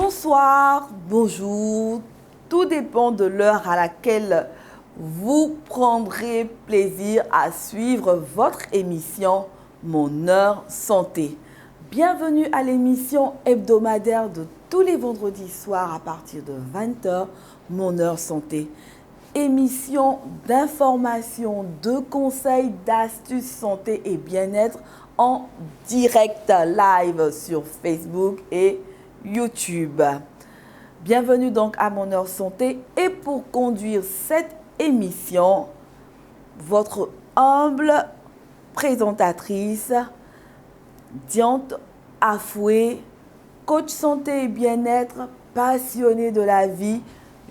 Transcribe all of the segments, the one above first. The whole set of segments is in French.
Bonsoir, bonjour, tout dépend de l'heure à laquelle vous prendrez plaisir à suivre votre émission Mon Heure Santé. Bienvenue à l'émission hebdomadaire de tous les vendredis soirs à partir de 20h, Mon Heure Santé. Émission d'information, de conseils, d'astuces santé et bien-être en direct live sur Facebook et YouTube. Bienvenue donc à Mon Heure Santé et pour conduire cette émission, votre humble présentatrice Diante Afoué, coach santé et bien-être, passionnée de la vie,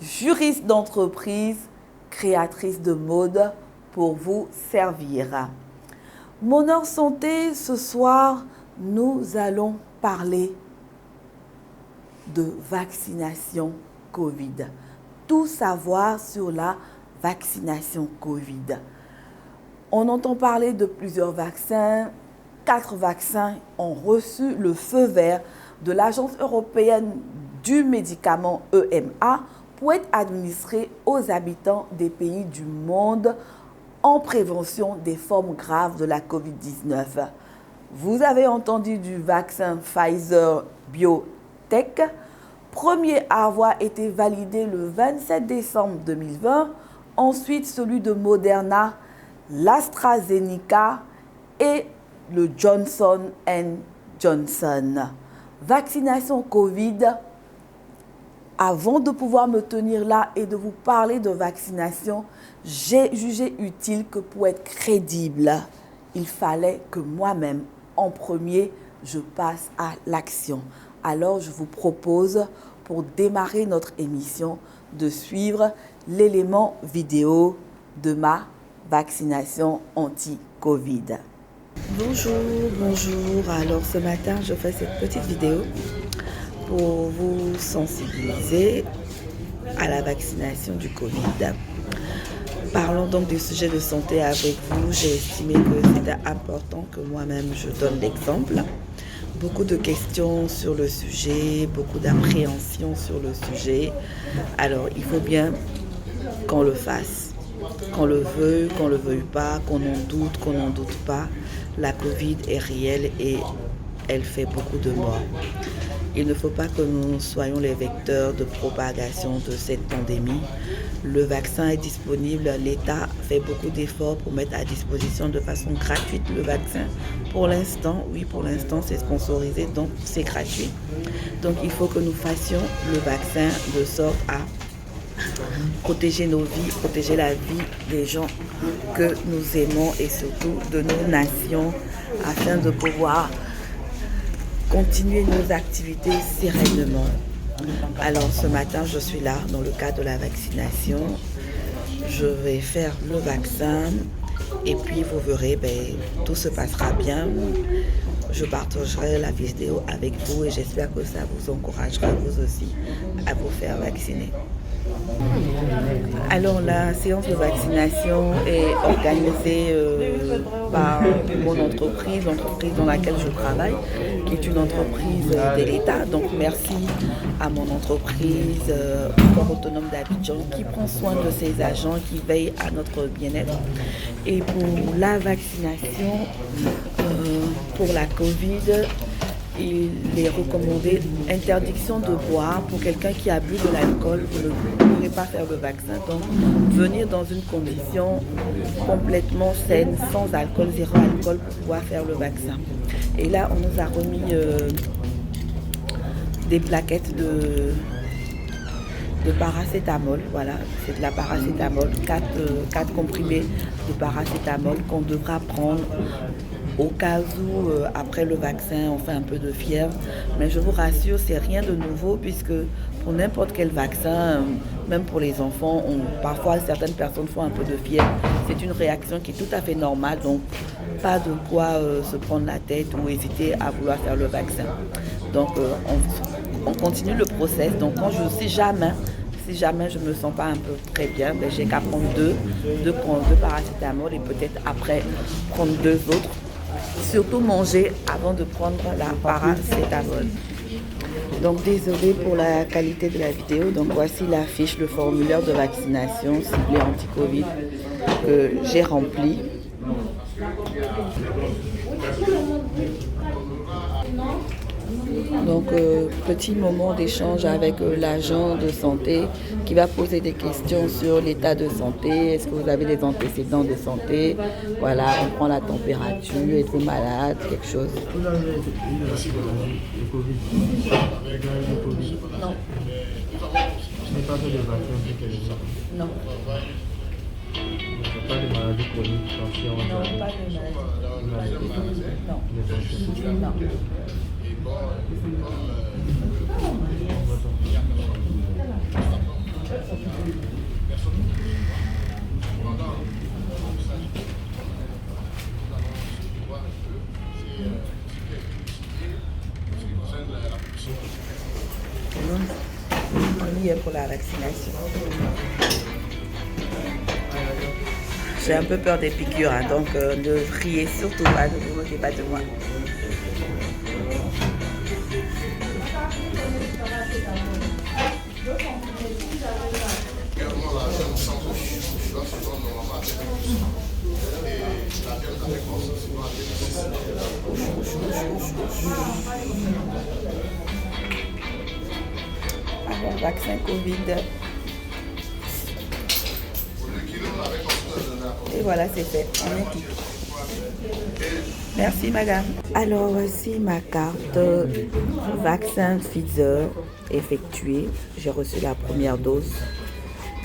juriste d'entreprise, créatrice de mode pour vous servir. Mon Heure Santé, ce soir, nous allons parler de vaccination Covid. Tout savoir sur la vaccination Covid. On entend parler de plusieurs vaccins. 4 vaccins ont reçu le feu vert de l'Agence européenne du médicament EMA pour être administrés aux habitants des pays du monde en prévention des formes graves de la Covid-19. Vous avez entendu du vaccin Pfizer-BioNTech, premier à avoir été validé le 27 décembre 2020, ensuite celui de Moderna, l'AstraZeneca et le Johnson & Johnson. Vaccination Covid. Avant de pouvoir me tenir là et de vous parler de vaccination, j'ai jugé utile que pour être crédible, il fallait que moi-même, en premier, je passe à l'action. Alors, je vous propose, pour démarrer notre émission, de suivre l'élément vidéo de ma vaccination anti-Covid. Bonjour. Alors, ce matin, je fais cette petite vidéo pour vous sensibiliser à la vaccination du Covid. Parlons donc du sujet de santé avec vous. J'ai estimé que c'était important que moi-même je donne l'exemple. Beaucoup de questions sur le sujet, beaucoup d'appréhensions sur le sujet. Alors, il faut bien qu'on le fasse. Qu'on le veuille, qu'on ne le veuille pas, qu'on en doute, qu'on n'en doute pas. La Covid est réelle et elle fait beaucoup de morts. Il ne faut pas que nous soyons les vecteurs de propagation de cette pandémie. Le vaccin est disponible. L'État fait beaucoup d'efforts pour mettre à disposition de façon gratuite le vaccin. Pour l'instant, c'est sponsorisé, donc c'est gratuit. Donc il faut que nous fassions le vaccin de sorte à protéger nos vies, protéger la vie des gens que nous aimons et surtout de nos nations afin de pouvoir continuer nos activités sereinement. Alors ce matin, je suis là dans le cadre de la vaccination. Je vais faire le vaccin et puis vous verrez, tout se passera bien. Je partagerai la vidéo avec vous et j'espère que ça vous encouragera vous aussi à vous faire vacciner. Alors la séance de vaccination est organisée par mon entreprise, l'entreprise dans laquelle je travaille, qui est une entreprise de l'État. Donc merci à mon entreprise, Port Autonome d'Abidjan, qui prend soin de ses agents, qui veille à notre bien-être. Et pour la vaccination, pour la Covid, il est recommandé interdiction de boire pour quelqu'un qui a bu de l'alcool. Vous ne pourrez pas faire le vaccin. Donc, venir dans une condition complètement saine, sans alcool, 0 alcool, pour pouvoir faire le vaccin. Et là, on nous a remis des plaquettes de paracétamol. Voilà, c'est de la paracétamol, 4 comprimés de paracétamol qu'on devra prendre au cas où, après le vaccin, on fait un peu de fièvre. Mais je vous rassure, c'est rien de nouveau puisque pour n'importe quel vaccin, même pour les enfants, parfois certaines personnes font un peu de fièvre. C'est une réaction qui est tout à fait normale, donc pas de quoi se prendre la tête ou hésiter à vouloir faire le vaccin. Donc on continue le process. Donc si jamais je ne me sens pas un peu très bien, j'ai qu'à prendre deux paracétamol et peut-être après prendre 2 autres. Surtout manger avant de prendre la paracétamol. Donc désolé pour la qualité de la vidéo. Donc voici la fiche, le formulaire de vaccination ciblé anti-Covid que j'ai rempli. Donc petit moment d'échange avec l'agent de santé qui va poser des questions sur l'état de santé. Est-ce que vous avez des antécédents de santé? Voilà, on prend la température, êtes-vous malade, quelque chose? Non. Je n'ai pas fait de vaccin depuis quelques temps. Non. Pas de maladie chronique, tension. Non, pas de maladie. Non. Non. On y est pour la vaccination. J'ai un peu peur des piqûres, hein, donc ne riez surtout pas, ne vous moquez pas de moi. Alors, vaccin Covid. Et voilà, c'est fait. On est quitte. Merci, madame. Alors, voici ma carte vaccin Pfizer effectuée. J'ai reçu la première dose.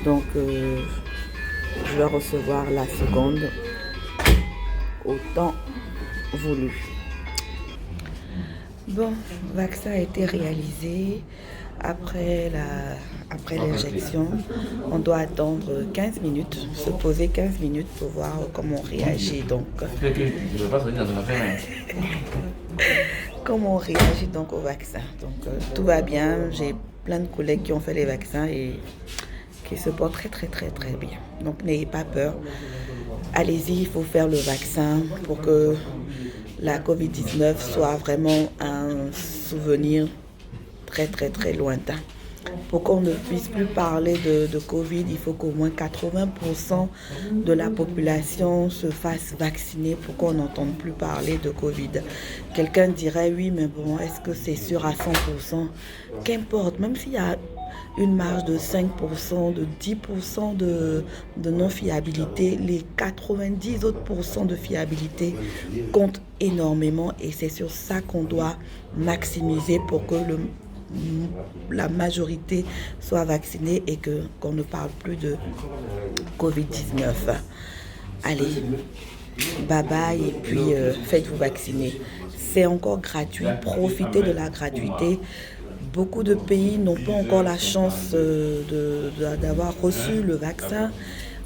Donc, je vais recevoir la seconde au temps voulu. Bon, le vaccin a été réalisé. Après l'injection, on doit attendre 15 minutes, se poser 15 minutes pour voir comment on réagit. Donc, comment on réagit donc au vaccin. Donc, tout va bien. J'ai plein de collègues qui ont fait les vaccins et qui se portent très bien. Donc, n'ayez pas peur. Allez-y, il faut faire le vaccin pour que la COVID-19 soit vraiment un souvenir très lointain. Pour qu'on ne puisse plus parler de Covid, il faut qu'au moins 80% de la population se fasse vacciner pour qu'on n'entende plus parler de Covid. Quelqu'un dirait oui, mais bon, est-ce que c'est sûr à 100%? Qu'importe, même s'il y a une marge de 5%, de 10% de non-fiabilité, les 90 autres pourcents de fiabilité comptent énormément et c'est sur ça qu'on doit maximiser pour que la majorité soit vaccinée et qu'on ne parle plus de Covid-19. Allez, bye bye et puis faites-vous vacciner. C'est encore gratuit, profitez de la gratuité. Beaucoup de pays n'ont pas encore la chance d'avoir reçu le vaccin.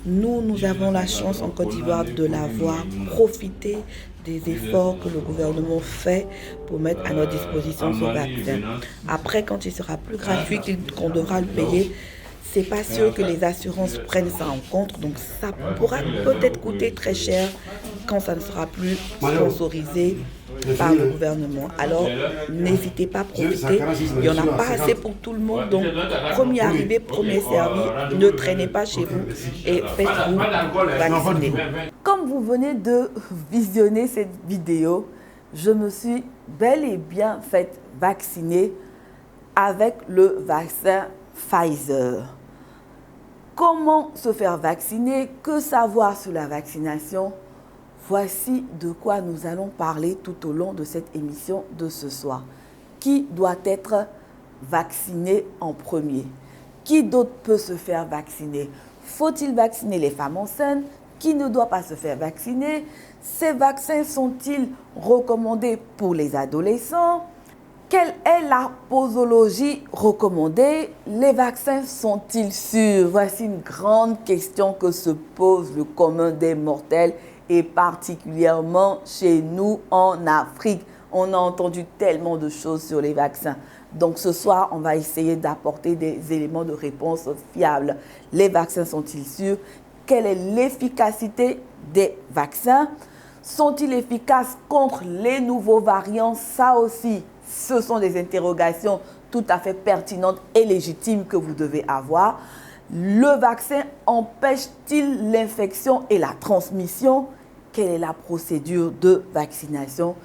Nous avons la chance en Côte d'Ivoire de l'avoir. Profité des efforts que le gouvernement fait pour mettre à notre disposition ce vaccin. Après, quand il sera plus gratuit, qu'on devra le payer, c'est pas sûr que les assurances prennent ça en compte. Donc ça pourra peut-être coûter très cher quand ça ne sera plus sponsorisé par le gouvernement. Alors, n'hésitez pas à profiter. Il n'y en a pas assez pour tout le monde. Donc, premier arrivé, premier servi. Ne traînez pas chez vous et faites-vous vacciner. Comme vous venez de visionner cette vidéo, je me suis bel et bien fait vacciner avec le vaccin Pfizer. Comment se faire vacciner? Que savoir sur la vaccination? Voici de quoi nous allons parler tout au long de cette émission de ce soir. Qui doit être vacciné en premier? Qui d'autre peut se faire vacciner? Faut-il vacciner les femmes enceintes? Qui ne doit pas se faire vacciner? Ces vaccins sont-ils recommandés pour les adolescents? Quelle est la posologie recommandée? Les vaccins sont-ils sûrs? Voici une grande question que se pose le commun des mortels et particulièrement chez nous en Afrique. On a entendu tellement de choses sur les vaccins. Donc ce soir, on va essayer d'apporter des éléments de réponse fiables. Les vaccins sont-ils sûrs? Quelle est l'efficacité des vaccins? Sont-ils efficaces contre les nouveaux variants? Ça aussi, ce sont des interrogations tout à fait pertinentes et légitimes que vous devez avoir. Le vaccin empêche-t-il l'infection et la transmission? Quelle est la procédure de vaccination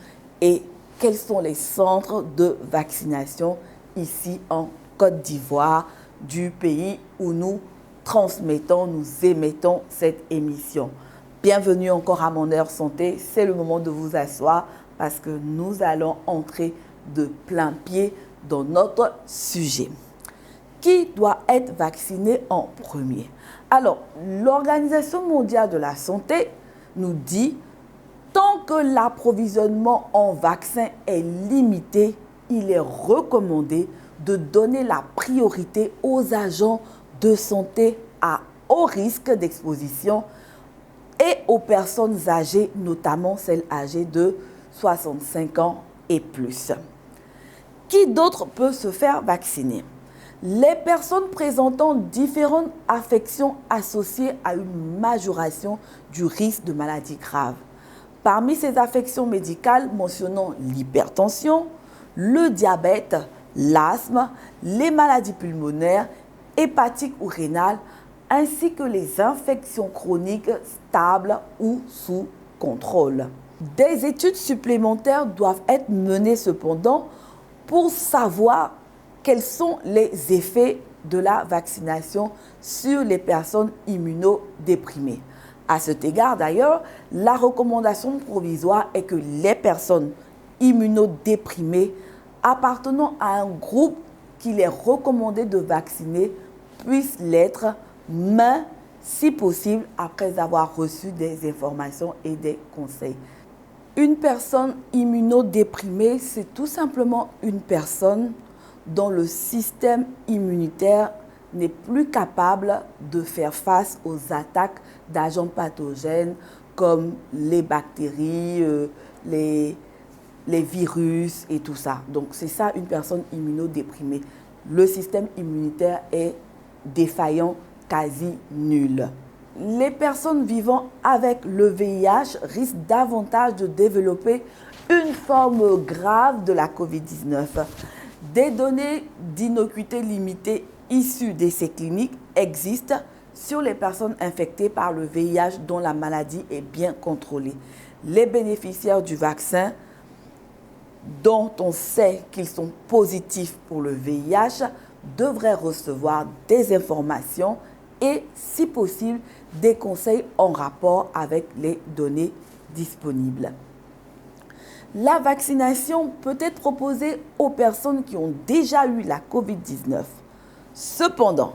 et quels sont les centres de vaccination ici en Côte d'Ivoire, du pays où nous transmettons, nous émettons cette émission? Bienvenue encore à Mon Heure Santé. C'est le moment de vous asseoir parce que nous allons entrer de plein pied dans notre sujet. Qui doit être vacciné en premier? Alors, l'Organisation mondiale de la santé nous dit, tant que l'approvisionnement en vaccins est limité, il est recommandé de donner la priorité aux agents de santé à haut risque d'exposition et aux personnes âgées, notamment celles âgées de 65 ans et plus. Qui d'autre peut se faire vacciner? Les personnes présentant différentes affections associées à une majoration du risque de maladies graves. Parmi ces affections médicales, mentionnons l'hypertension, le diabète, l'asthme, les maladies pulmonaires, hépatiques ou rénales, ainsi que les infections chroniques stables ou sous contrôle. Des études supplémentaires doivent être menées cependant pour savoir quels sont les effets de la vaccination sur les personnes immunodéprimées. À cet égard d'ailleurs, la recommandation provisoire est que les personnes immunodéprimées appartenant à un groupe qu'il est recommandé de vacciner puissent l'être, mais si possible après avoir reçu des informations et des conseils. Une personne immunodéprimée, c'est tout simplement une personne dont le système immunitaire n'est plus capable de faire face aux attaques d'agents pathogènes comme les bactéries, les virus et tout ça. Donc c'est ça une personne immunodéprimée. Le système immunitaire est défaillant, quasi nul. Les personnes vivant avec le VIH risquent davantage de développer une forme grave de la COVID-19. Des données d'innocuité limitée issues d'essais cliniques existent sur les personnes infectées par le VIH dont la maladie est bien contrôlée. Les bénéficiaires du vaccin dont on sait qu'ils sont positifs pour le VIH devraient recevoir des informations et, si possible, des conseils en rapport avec les données disponibles. La vaccination peut être proposée aux personnes qui ont déjà eu la COVID-19. Cependant,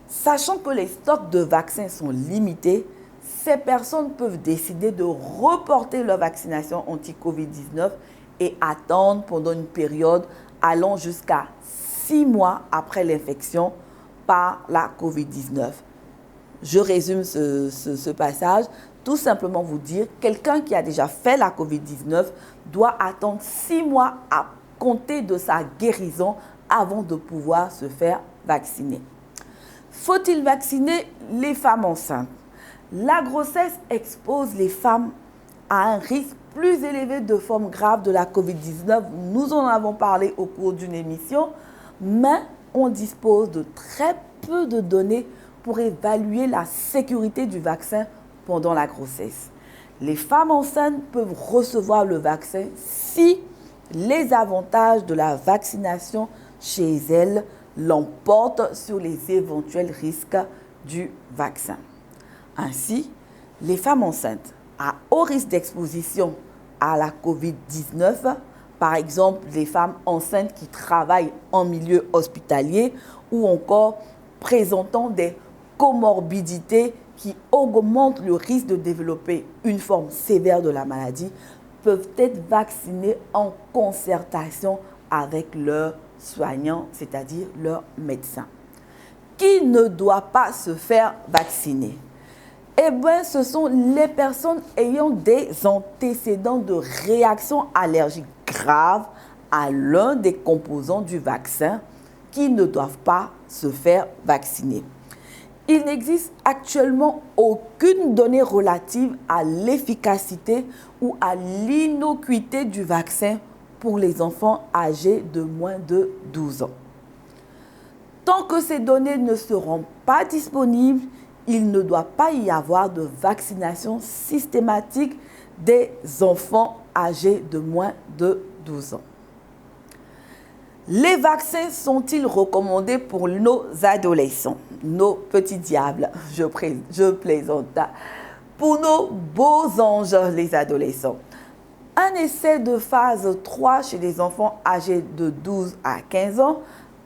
sachant que les stocks de vaccins sont limités, ces personnes peuvent décider de reporter leur vaccination anti-COVID-19 et attendre pendant une période allant jusqu'à 6 mois après l'infection par la COVID-19. Je résume ce passage. Tout simplement vous dire, quelqu'un qui a déjà fait la COVID-19 doit attendre 6 mois à compter de sa guérison avant de pouvoir se faire vacciner. Faut-il vacciner les femmes enceintes? La grossesse expose les femmes à un risque plus élevé de formes graves de la COVID-19. Nous en avons parlé au cours d'une émission, mais on dispose de très peu de données pour évaluer la sécurité du vaccin pendant la grossesse. Les femmes enceintes peuvent recevoir le vaccin si les avantages de la vaccination chez elles l'emportent sur les éventuels risques du vaccin. Ainsi, les femmes enceintes à haut risque d'exposition à la COVID-19, par exemple les femmes enceintes qui travaillent en milieu hospitalier ou encore présentant des comorbidités qui augmentent le risque de développer une forme sévère de la maladie, peuvent être vaccinées en concertation avec leurs soignants, c'est-à-dire leurs médecins. Qui ne doit pas se faire vacciner? Eh bien, ce sont les personnes ayant des antécédents de réactions allergiques graves à l'un des composants du vaccin qui ne doivent pas se faire vacciner. Il n'existe actuellement aucune donnée relative à l'efficacité ou à l'innocuité du vaccin pour les enfants âgés de moins de 12 ans. Tant que ces données ne seront pas disponibles, il ne doit pas y avoir de vaccination systématique des enfants âgés de moins de 12 ans. Les vaccins sont-ils recommandés pour nos adolescents, nos petits diables, je plaisante, pour nos beaux anges, les adolescents? Un essai de phase 3 chez les enfants âgés de 12 à 15 ans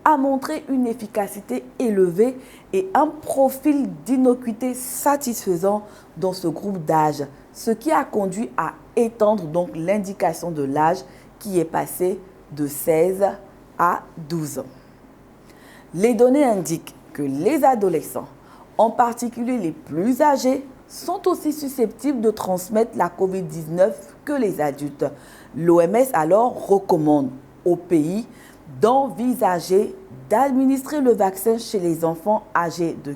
a montré une efficacité élevée et un profil d'innocuité satisfaisant dans ce groupe d'âge, ce qui a conduit à étendre donc l'indication de l'âge qui est passé de 16 à 12 ans. Les données indiquent que les adolescents, en particulier les plus âgés, sont aussi susceptibles de transmettre la COVID-19 que les adultes. L'OMS alors recommande au pays d'envisager d'administrer le vaccin chez les enfants âgés de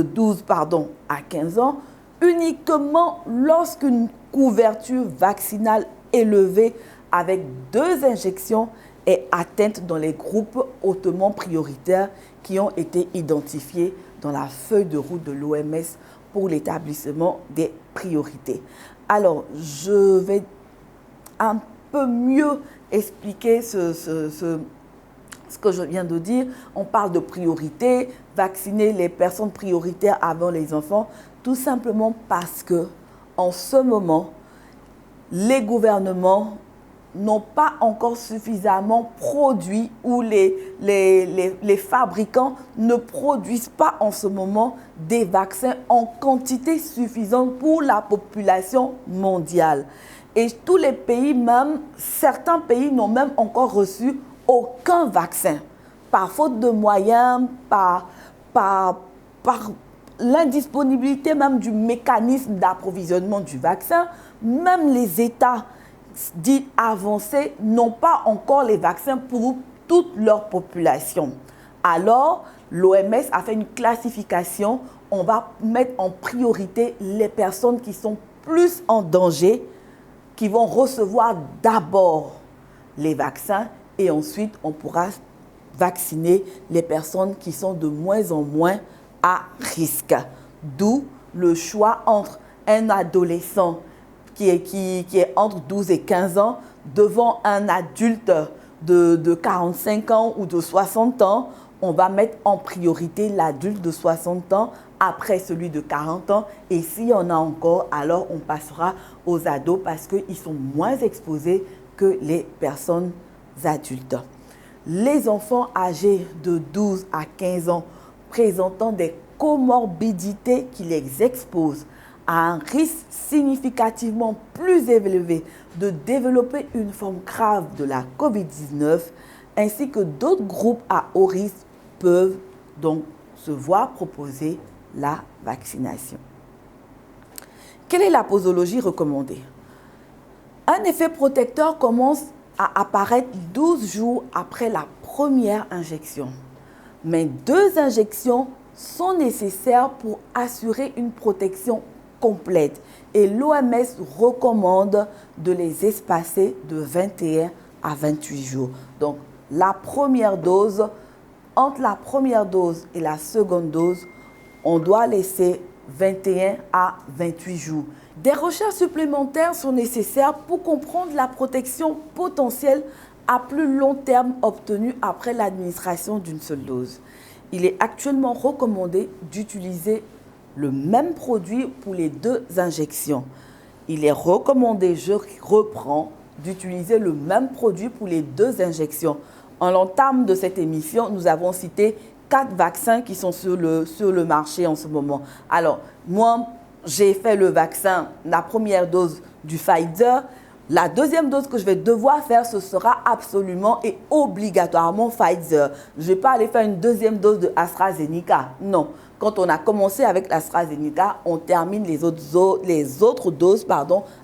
12 à 15 ans uniquement lorsqu'une couverture vaccinale élevée avec 2 injections est atteinte dans les groupes hautement prioritaires qui ont été identifiés dans la feuille de route de l'OMS pour l'établissement des priorités. Alors, je vais un peu mieux expliquer ce que je viens de dire. On parle de priorité, vacciner les personnes prioritaires avant les enfants, tout simplement parce que, en ce moment, les gouvernements n'ont pas encore suffisamment produit ou les fabricants ne produisent pas en ce moment des vaccins en quantité suffisante pour la population mondiale. Et tous les pays, même certains pays n'ont même encore reçu aucun vaccin, par faute de moyens, par l'indisponibilité même du mécanisme d'approvisionnement du vaccin. Même les États dits avancés n'ont pas encore les vaccins pour toute leur population. Alors, l'OMS a fait une classification. On va mettre en priorité les personnes qui sont plus en danger, qui vont recevoir d'abord les vaccins et ensuite on pourra vacciner les personnes qui sont de moins en moins à risque. D'où le choix entre un adolescent qui est entre 12 et 15 ans devant un adulte de 45 ans ou de 60 ans. On va mettre en priorité l'adulte de 60 ans, après celui de 40 ans. Et s'il y en a encore, alors on passera aux ados parce qu'ils sont moins exposés que les personnes adultes. Les enfants âgés de 12 à 15 ans présentant des comorbidités qui les exposent à un risque significativement plus élevé de développer une forme grave de la COVID-19, ainsi que d'autres groupes à haut risque peuvent donc se voir proposer la vaccination. Quelle est la posologie recommandée? Un effet protecteur commence à apparaître 12 jours après la première injection. Mais 2 injections sont nécessaires pour assurer une protection complète et l'OMS recommande de les espacer de 21 à 28 jours. Donc, la première dose, entre la première dose et la seconde dose, on doit laisser 21 à 28 jours. Des recherches supplémentaires sont nécessaires pour comprendre la protection potentielle à plus long terme obtenue après l'administration d'une seule dose. Il est actuellement recommandé d'utiliser le même produit pour les 2 injections. Il est recommandé, je reprends, d'utiliser le même produit pour les 2 injections. En l'entame de cette émission, nous avons cité 4 vaccins qui sont sur le marché en ce moment. Alors, moi, j'ai fait le vaccin, la première dose du Pfizer. La deuxième dose que je vais devoir faire, ce sera absolument et obligatoirement Pfizer. Je ne vais pas aller faire une deuxième dose de AstraZeneca. Non. Quand on a commencé avec l'AstraZeneca, on termine les autres doses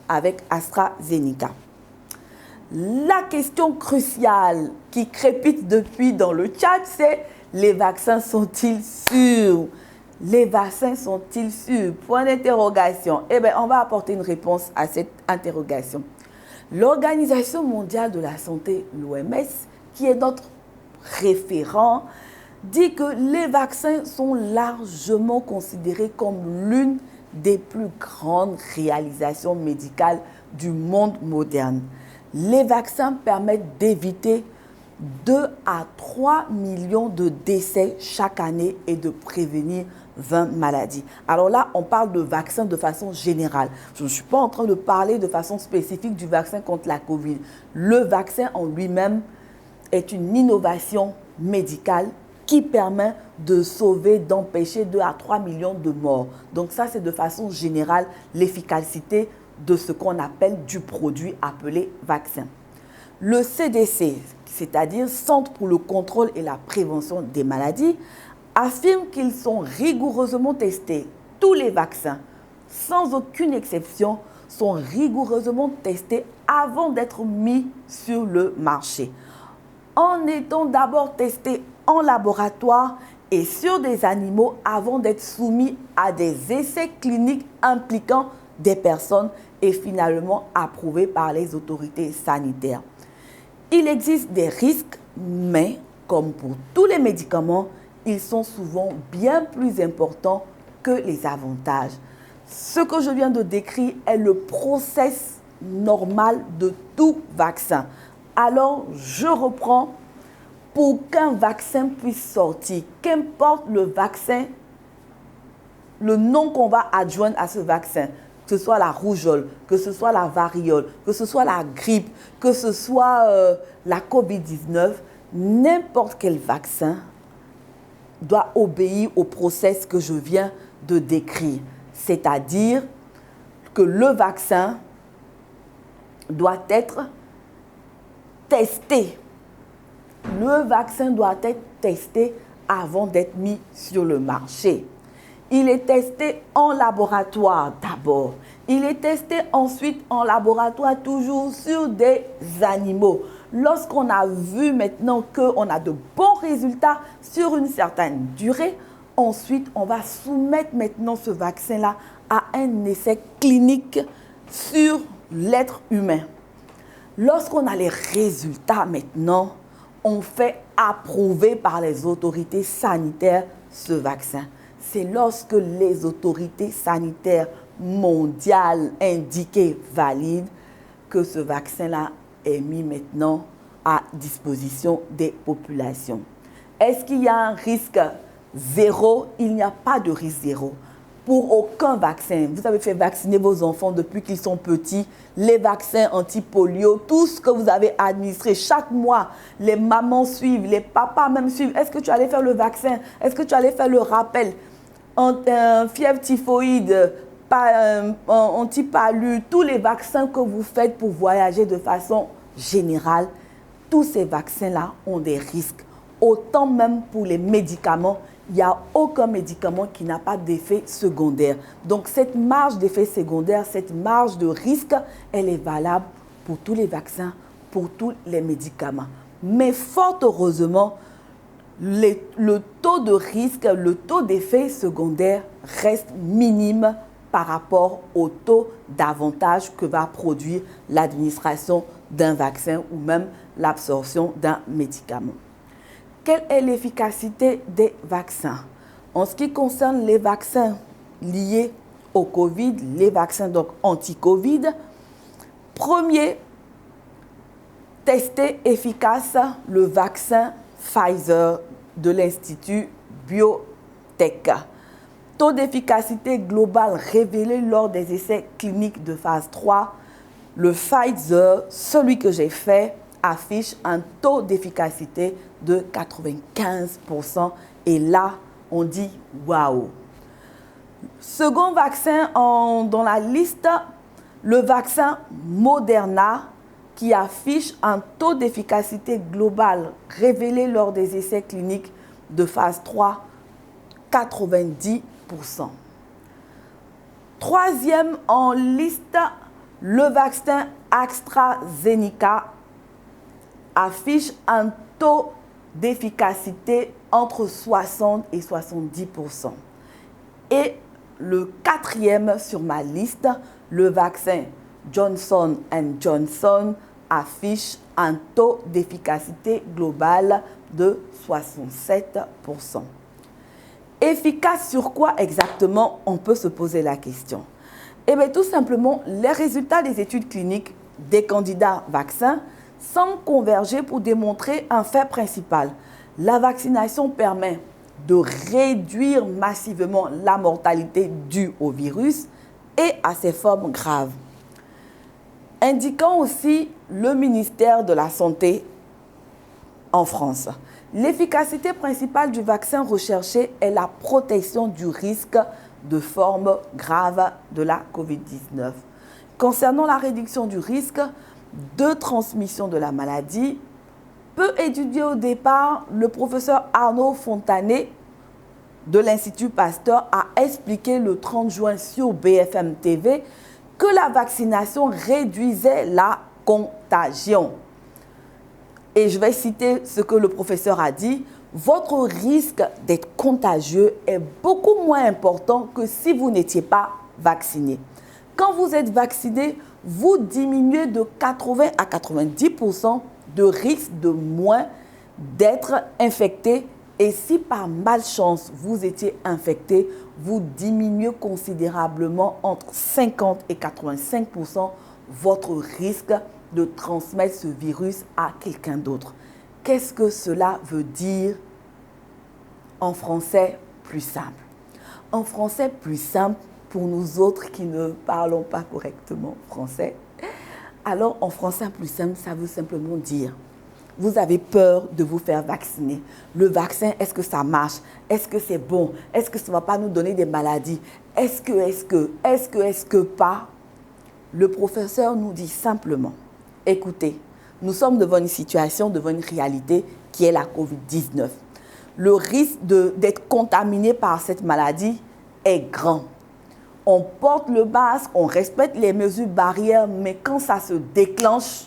avec AstraZeneca. La question cruciale qui crépite depuis dans le chat, c'est Les vaccins sont-ils sûrs? Les vaccins sont-ils sûrs? Point d'interrogation. Eh bien, on va apporter une réponse à cette interrogation. L'Organisation mondiale de la santé, l'OMS, qui est notre référent, dit que les vaccins sont largement considérés comme l'une des plus grandes réalisations médicales du monde moderne. Les vaccins permettent d'éviter 2 à 3 millions de décès chaque année et de prévenir 20 maladies. Alors là, on parle de vaccins de façon générale. Je ne suis pas en train de parler de façon spécifique du vaccin contre la COVID. Le vaccin en lui-même est une innovation médicale qui permet de sauver, d'empêcher 2 à 3 millions de morts. Donc ça, c'est de façon générale l'efficacité de ce qu'on appelle du produit appelé vaccin. Le CDC, c'est-à-dire Centre pour le contrôle et la prévention des maladies, affirme qu'ils sont rigoureusement testés. Tous les vaccins, sans aucune exception, sont rigoureusement testés avant d'être mis sur le marché. En étant d'abord testés en laboratoire et sur des animaux avant d'être soumis à des essais cliniques impliquant des personnes et finalement approuvés par les autorités sanitaires. Il existe des risques, mais comme pour tous les médicaments, ils sont souvent bien plus importants que les avantages. Ce que je viens de décrire est le process normal de tout vaccin. Alors, je reprends. Pour qu'un vaccin puisse sortir, qu'importe le vaccin, le nom qu'on va adjoindre à ce vaccin, que ce soit la rougeole, que ce soit la variole, que ce soit la grippe, que ce soit la COVID-19, n'importe quel vaccin doit obéir au process que je viens de décrire. C'est-à-dire que le vaccin doit être testé. Le vaccin doit être testé avant d'être mis sur le marché. Il est testé en laboratoire d'abord. Il est testé ensuite en laboratoire toujours sur des animaux. Lorsqu'on a vu maintenant qu'on a de bons résultats sur une certaine durée, ensuite on va soumettre maintenant ce vaccin-là à un essai clinique sur l'être humain. Lorsqu'on a les résultats maintenant, on fait approuver par les autorités sanitaires ce vaccin. C'est lorsque les autorités sanitaires mondiales indiquées valides que ce vaccin-là est mis maintenant à disposition des populations. Est-ce qu'il y a un risque zéro? Il n'y a pas de risque zéro. Pour aucun vaccin. Vous avez fait vacciner vos enfants depuis qu'ils sont petits. Les vaccins anti-polio, tout ce que vous avez administré chaque mois, les mamans suivent, les papas même suivent. Est-ce que tu allais faire le vaccin? Est-ce que tu allais faire le rappel? Fièvre typhoïde, anti-palu, tous les vaccins que vous faites pour voyager de façon générale, tous ces vaccins-là ont des risques. Autant même pour les médicaments, il n'y a aucun médicament qui n'a pas d'effet secondaire. Donc cette marge d'effet secondaire, cette marge de risque, elle est valable pour tous les vaccins, pour tous les médicaments. Mais fort heureusement, le taux de risque, le taux d'effet secondaire reste minime par rapport au taux d'avantage que va produire l'administration d'un vaccin ou même l'absorption d'un médicament. Quelle est l'efficacité des vaccins? En ce qui concerne les vaccins liés au Covid, les vaccins donc anti-Covid, premier testé efficace, le vaccin Pfizer de l'Institut Biotech. Taux d'efficacité global révélé lors des essais cliniques de phase 3, le Pfizer, celui que j'ai fait, affiche un taux d'efficacité de 95%. Et là, on dit waouh. Second vaccin dans la liste, le vaccin Moderna, qui affiche un taux d'efficacité global révélé lors des essais cliniques de phase 3, 90%. Troisième en liste, le vaccin AstraZeneca affiche un taux d'efficacité entre 60 et 70%. Et le quatrième sur ma liste, le vaccin Johnson & Johnson affiche un taux d'efficacité global de 67%. Efficace sur quoi exactement? On peut se poser la question. Eh bien, tout simplement, les résultats des études cliniques des candidats vaccins semblent converger pour démontrer un fait principal. La vaccination permet de réduire massivement la mortalité due au virus et à ses formes graves. Indiquant aussi le ministère de la Santé en France. L'efficacité principale du vaccin recherché est la protection du risque de formes graves de la COVID-19. Concernant la réduction du risque de transmission de la maladie, peu étudié au départ, le professeur Arnaud Fontanet de l'Institut Pasteur a expliqué le 30 juin sur BFM TV que la vaccination réduisait la contagion. Et je vais citer ce que le professeur a dit. Votre risque d'être contagieux est beaucoup moins important que si vous n'étiez pas vacciné. Quand vous êtes vacciné, vous diminuez de 80 à 90% de risque de moins d'être infecté. Et si par malchance vous étiez infecté, vous diminuez considérablement entre 50 et 85% votre risque de transmettre ce virus à quelqu'un d'autre. Qu'est-ce que cela veut dire en français plus simple? En français plus simple pour nous autres qui ne parlons pas correctement français. Alors en français plus simple, ça veut simplement dire vous avez peur de vous faire vacciner. Le vaccin, est-ce que ça marche? Est-ce que c'est bon? Est-ce que ça ne va pas nous donner des maladies? Est-ce que pas? Le professeur nous dit simplement, écoutez, nous sommes devant une situation, devant une réalité qui est la COVID-19. Le risque d'être contaminé par cette maladie est grand. On porte le masque, on respecte les mesures barrières, mais quand ça se déclenche,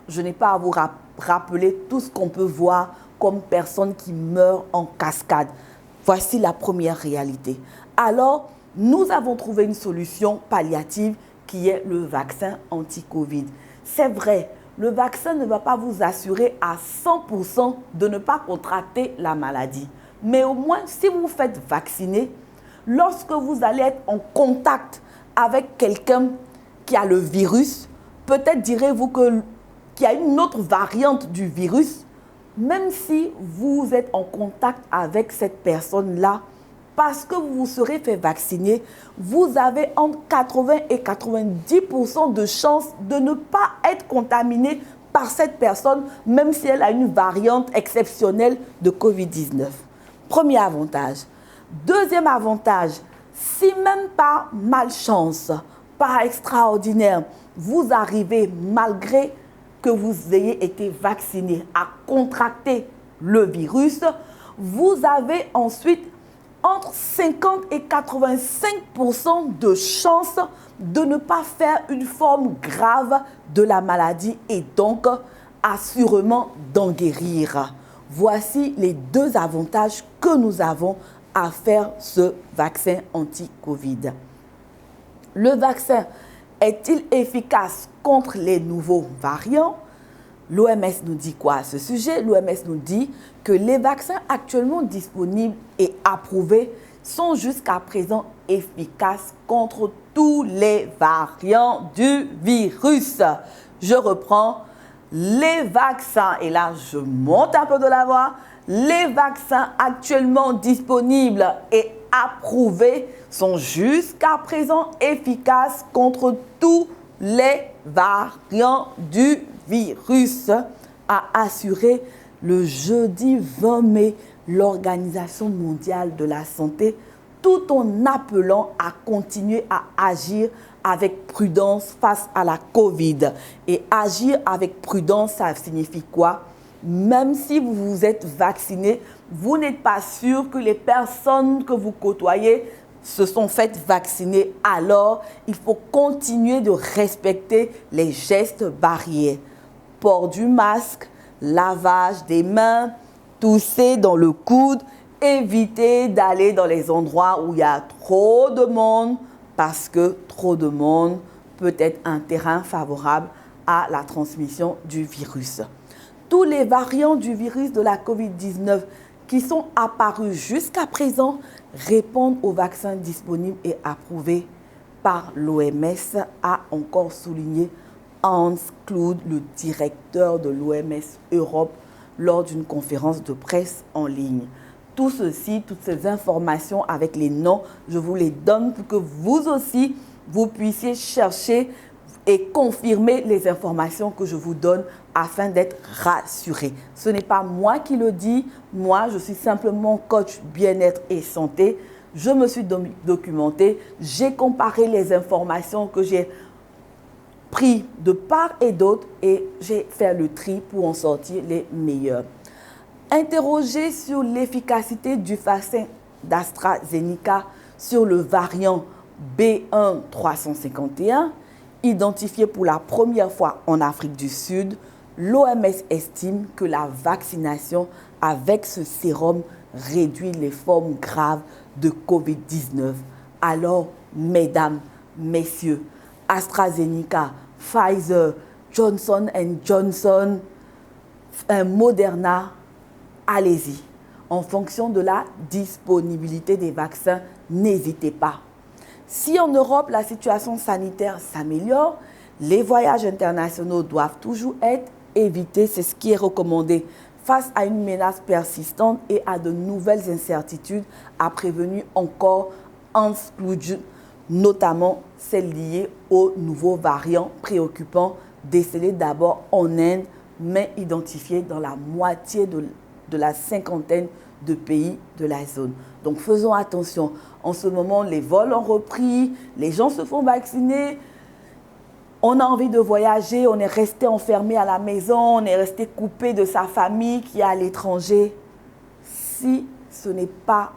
je n'ai pas à vous rappeler tout ce qu'on peut voir comme personnes qui meurent en cascade. Voici la première réalité. Alors, nous avons trouvé une solution palliative qui est le vaccin anti-Covid. C'est vrai, le vaccin ne va pas vous assurer à 100% de ne pas contracter la maladie. Mais au moins, si vous vous faites vacciner, lorsque vous allez être en contact avec quelqu'un qui a le virus, peut-être direz-vous qu'il y a une autre variante du virus, même si vous êtes en contact avec cette personne-là, parce que vous vous serez fait vacciner, vous avez entre 80 et 90% de chances de ne pas être contaminé par cette personne, même si elle a une variante exceptionnelle de COVID-19. Premier avantage. Deuxième avantage, si même par malchance, par extraordinaire, vous arrivez, malgré que vous ayez été vacciné, à contracter le virus, vous avez ensuite entre 50 et 85% de chances de ne pas faire une forme grave de la maladie et donc assurément d'en guérir. Voici les deux avantages que nous avons à faire ce vaccin anti-Covid. Le vaccin est-il efficace contre les nouveaux variants? L'OMS nous dit quoi à ce sujet? L'OMS nous dit que les vaccins actuellement disponibles et approuvés sont jusqu'à présent efficaces contre tous les variants du virus. Je reprends, les vaccins, et là je monte un peu de la voix, les vaccins actuellement disponibles et approuvés sont jusqu'à présent efficaces contre tous les variants du virus, a assuré le jeudi 20 mai l'Organisation mondiale de la santé, tout en appelant à continuer à agir avec prudence face à la Covid. Et agir avec prudence, ça signifie quoi? Même si vous vous êtes vacciné, vous n'êtes pas sûr que les personnes que vous côtoyez se sont faites vacciner. Alors, il faut continuer de respecter les gestes barrières. Port du masque, lavage des mains, tousser dans le coude, éviter d'aller dans les endroits où il y a trop de monde parce que trop de monde peut être un terrain favorable à la transmission du virus. Tous les variants du virus de la COVID-19 qui sont apparus jusqu'à présent répondent aux vaccins disponibles et approuvés par l'OMS, a encore souligné Hans Kluge, le directeur de l'OMS Europe, lors d'une conférence de presse en ligne. Tout ceci, toutes ces informations avec les noms, je vous les donne pour que vous aussi, vous puissiez chercher et confirmer les informations que je vous donne afin d'être rassuré. Ce n'est pas moi qui le dis, moi je suis simplement coach bien-être et santé. Je me suis documentée, j'ai comparé les informations que j'ai prises de part et d'autre et j'ai fait le tri pour en sortir les meilleurs. Interrogé sur l'efficacité du vaccin d'AstraZeneca sur le variant B1351, identifié pour la première fois en Afrique du Sud, l'OMS estime que la vaccination avec ce sérum réduit les formes graves de COVID-19. Alors, mesdames, messieurs, AstraZeneca, Pfizer, Johnson & Johnson, Moderna, allez-y. En fonction de la disponibilité des vaccins, n'hésitez pas. Si en Europe, la situation sanitaire s'améliore, les voyages internationaux doivent toujours être évités. C'est ce qui est recommandé. Face à une menace persistante et à de nouvelles incertitudes, a prévenu encore Hans Kluge, notamment celles liées aux nouveaux variants préoccupants décelés d'abord en Inde, mais identifiés dans la moitié de la cinquantaine de pays de la zone. Donc faisons attention. En ce moment, les vols ont repris, les gens se font vacciner. On a envie de voyager, on est resté enfermé à la maison, on est resté coupé de sa famille qui est à l'étranger. Si ce n'est pas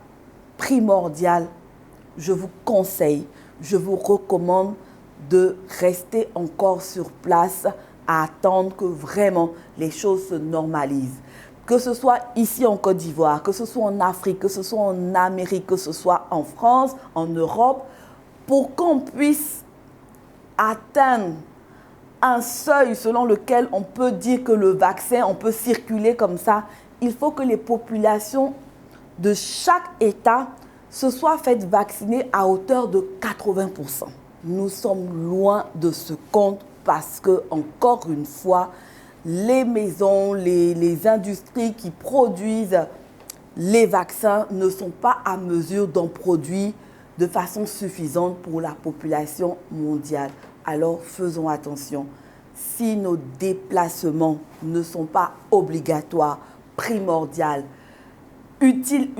primordial, je vous conseille, je vous recommande de rester encore sur place à attendre que vraiment les choses se normalisent. Que ce soit ici en Côte d'Ivoire, que ce soit en Afrique, que ce soit en Amérique, que ce soit en France, en Europe, pour qu'on puisse atteindre un seuil selon lequel on peut dire que le vaccin, on peut circuler comme ça, il faut que les populations de chaque État se soient faites vacciner à hauteur de 80%. Nous sommes loin de ce compte parce que, encore une fois, les maisons, les industries qui produisent les vaccins ne sont pas à mesure d'en produire de façon suffisante pour la population mondiale. Alors faisons attention. Si nos déplacements ne sont pas obligatoires, primordiaux, utiles,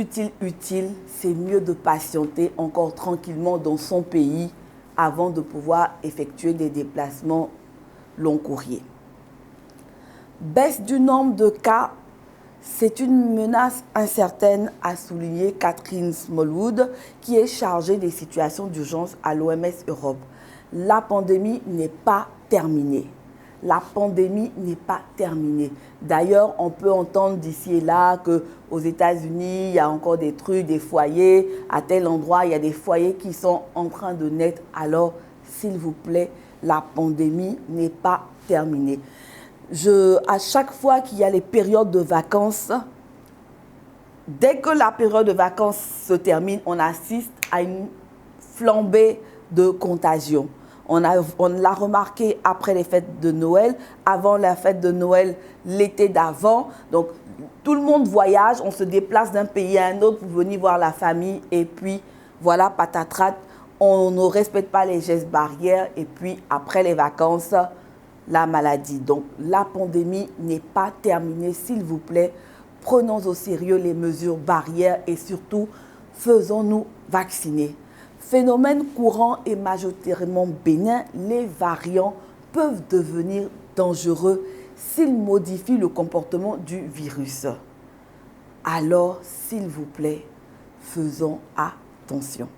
c'est mieux de patienter encore tranquillement dans son pays avant de pouvoir effectuer des déplacements long courrier. Baisse du nombre de cas, c'est une menace incertaine, a souligné Catherine Smallwood, qui est chargée des situations d'urgence à l'OMS Europe. La pandémie n'est pas terminée. La pandémie n'est pas terminée. D'ailleurs, on peut entendre d'ici et là qu'aux États-Unis, il y a encore des trucs, des foyers. À tel endroit, il y a des foyers qui sont en train de naître. Alors, s'il vous plaît, la pandémie n'est pas terminée. À chaque fois qu'il y a les périodes de vacances, dès que la période de vacances se termine, on assiste à une flambée de contagion. On l'a remarqué après les fêtes de Noël, avant la fête de Noël, l'été d'avant. Donc, tout le monde voyage, on se déplace d'un pays à un autre pour venir voir la famille. Et puis, voilà, patatras, on ne respecte pas les gestes barrières. Et puis, après les vacances, la maladie. Donc, la pandémie n'est pas terminée, s'il vous plaît. Prenons au sérieux les mesures barrières et surtout, faisons-nous vacciner. Phénomène courant et majoritairement bénin, les variants peuvent devenir dangereux s'ils modifient le comportement du virus. Alors, s'il vous plaît, faisons attention.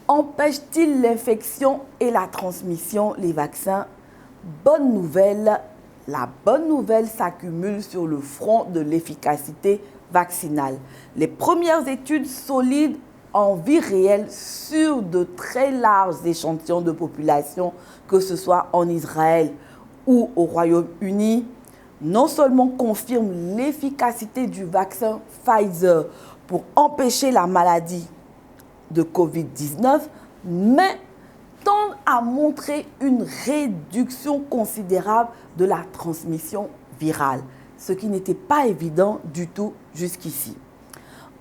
Empêchent-ils l'infection et la transmission, les vaccins? Bonne nouvelle, la bonne nouvelle s'accumule sur le front de l'efficacité vaccinale. Les premières études solides en vie réelle sur de très larges échantillons de population, que ce soit en Israël ou au Royaume-Uni, non seulement confirment l'efficacité du vaccin Pfizer pour empêcher la maladie de Covid-19, mais tendent à montrer une réduction considérable de la transmission virale, ce qui n'était pas évident du tout jusqu'ici.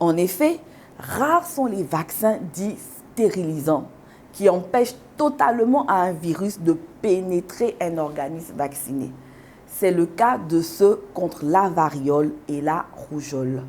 En effet, rares sont les vaccins dits stérilisants qui empêchent totalement à un virus de pénétrer un organisme vacciné. C'est le cas de ceux contre la variole et la rougeole.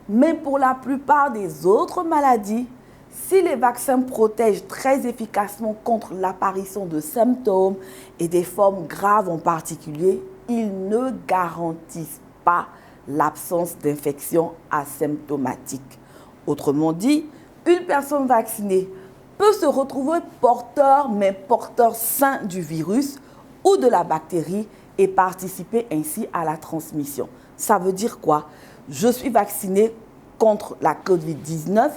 Mais pour la plupart des autres maladies, si les vaccins protègent très efficacement contre l'apparition de symptômes et des formes graves en particulier, ils ne garantissent pas l'absence d'infection asymptomatique. Autrement dit, une personne vaccinée peut se retrouver porteur, mais porteur sain du virus ou de la bactérie et participer ainsi à la transmission. Ça veut dire quoi? Je suis vacciné contre la COVID-19,